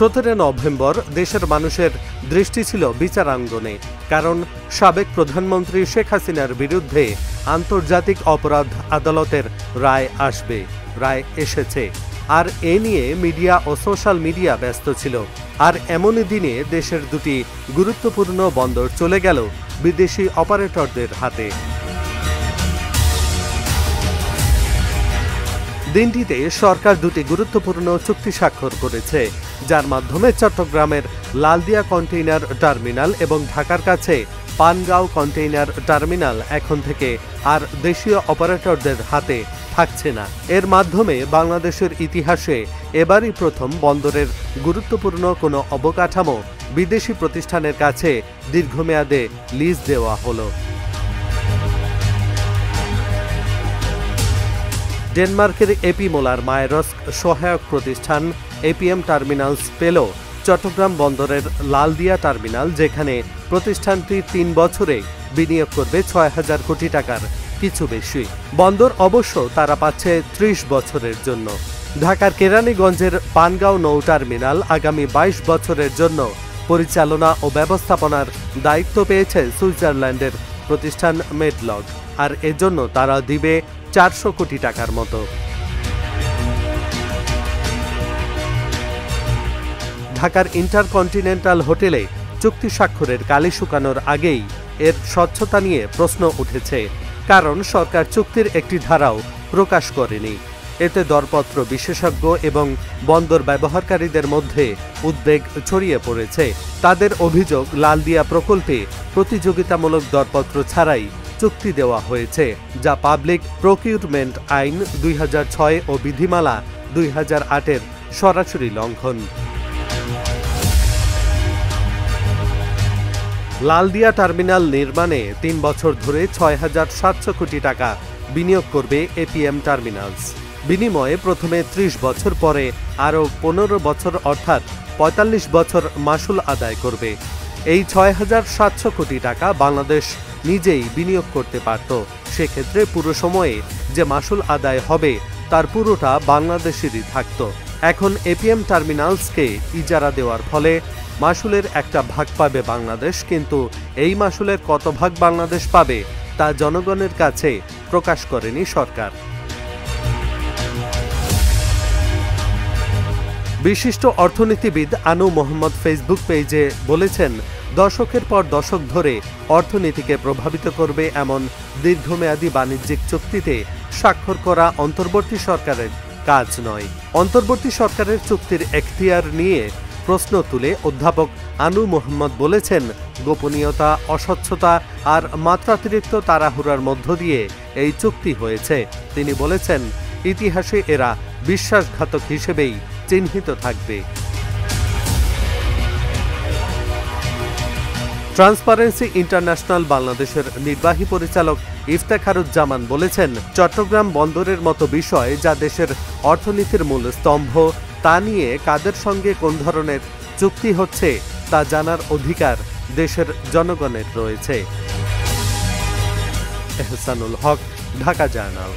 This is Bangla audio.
17 নভেম্বর দেশের মানুষের দৃষ্টি ছিল বিচারাঙ্গনে, কারণ সাবেক প্রধানমন্ত্রী শেখ হাসিনার বিরুদ্ধে আন্তর্জাতিক অপরাধ আদালতের রায় আসবে। রায় এসেছে, আর এ নিয়ে মিডিয়া ও সোশ্যাল মিডিয়া ব্যস্ত ছিল। আর এমনই দিনে দেশের দুটি গুরুত্বপূর্ণ বন্দর চলে গেল বিদেশি অপারেটরদের হাতে। দিনটিতে সরকার দুটি গুরুত্বপূর্ণ চুক্তি স্বাক্ষর করেছে, যার মাধ্যমে চট্টগ্রামের লালদিয়া কন্টেইনার টার্মিনাল এবং ঢাকার কাছে পানগাঁও কন্টেইনার টার্মিনাল এখন থেকে আর দেশীয় অপারেটরদের হাতে থাকছে না। এর মাধ্যমে বাংলাদেশের ইতিহাসে এবারই প্রথম বন্দরের গুরুত্বপূর্ণ কোনো অবকাঠামো বিদেশি প্রতিষ্ঠানের কাছে দীর্ঘমেয়াদে লিজ দেওয়া হলো। ডেনমার্কের এপি মোলার মায়েরস্ক সহায়ক প্রতিষ্ঠান এপিএম টার্মিনালস পেল চট্টগ্রাম বন্দরের লালদিয়া টার্মিনাল, যেখানে প্রতিষ্ঠানটি 3 বছরে বিনিয়োগ করবে 6,000 কোটি টাকার কিছু বেশি। বন্দর অবশ্য তারা পাচ্ছে 30 বছরের জন্য। ঢাকার কেরানীগঞ্জের পানগাঁও নৌ টার্মিনাল আগামী 22 বছরের জন্য পরিচালনা ও ব্যবস্থাপনার দায়িত্ব পেয়েছে সুইজারল্যান্ডের প্রতিষ্ঠান মেডলগ, আর এজন্য তারা দিবে 400 কোটি টাকার মতো। ঢাকার ইন্টারকন্টিনেন্টাল হোটেলে চুক্তি স্বাক্ষরের কালি শুকানোর আগেই এর স্বচ্ছতা নিয়ে প্রশ্ন উঠেছে, কারণ সরকার চুক্তির একটি ধারাও প্রকাশ করেনি। এতে দরপত্র বিশেষজ্ঞ এবং বন্দর ব্যবহারকারীদের মধ্যে উদ্বেগ ছড়িয়ে পড়েছে। তাদের অভিযোগ, লালদিয়া প্রকল্পে প্রতিযোগিতামূলক দরপত্র ছাড়াই চুক্তি দেওয়া হয়েছে, যা পাবলিক প্রকিউরমেন্ট আইন 2006 ও বিধিমালা 2008-এর সরাসরি লঙ্ঘন। লালদিয়া টার্মিনাল নির্মাণে 3 বছর ধরে 6,700 কোটি টাকা বিনিয়োগ করবে এপিএম টার্মিনালস। বিনিময়ে প্রথমে 30 বছর, পরে আরও 15 বছর অর্থাৎ 45 বছর মাশুল আদায় করবে। এই 6,700 কোটি টাকা বাংলাদেশ নিজেই বিনিয়োগ করতে পারত। সেক্ষেত্রে পুরো সময়ে যে মাশুল আদায় হবে তার পুরোটা বাংলাদেশেরই থাকত। এখন এপিএম টার্মিনালসকে ইজারা দেওয়ার ফলে মাশুলের একটা ভাগ পাবে বাংলাদেশ, কিন্তু এই মাশুলের কত ভাগ বাংলাদেশ পাবে তা জনগণের কাছে প্রকাশ করেনি সরকার। বিশিষ্ট অর্থনীতিবিদ আনু মোহাম্মদ ফেসবুক পেজে বলেছেন, দশকের পর দশক ধরে অর্থনীতিকে প্রভাবিত করবে এমন দীর্ঘমেয়াদী বাণিজ্যিক চুক্তিতে স্বাক্ষর করা অন্তর্বর্তী সরকারের কাজ নয়। অন্তর্বর্তী সরকারের চুক্তির এখতিয়ার নিয়ে প্রশ্ন তুলে অধ্যাপক আনু মোহাম্মদ বলেছেন, গোপনীয়তা, অস্বচ্ছতা আর মাত্রাতিরিক্ত তাড়াহুড়ার মধ্য দিয়ে এই চুক্তি হয়েছে। তিনি বলেছেন, ইতিহাসে এরা বিশ্বাসঘাতক হিসেবেই চিহ্নিত থাকবে। ট্রান্সপারেন্সি ইন্টারন্যাশনাল বাংলাদেশের নির্বাহী পরিচালক ইফতেখারুজ্জামান বলেছেন, চট্টগ্রাম বন্দরের মতো বিষয় যা দেশের অর্থনীতির মূল স্তম্ভ, তা নিয়ে কাদের সঙ্গে কোন ধরনের চুক্তি হচ্ছে তা জানার অধিকার দেশের জনগণের রয়েছে। এহসানুল হক, ঢাকা জার্নাল।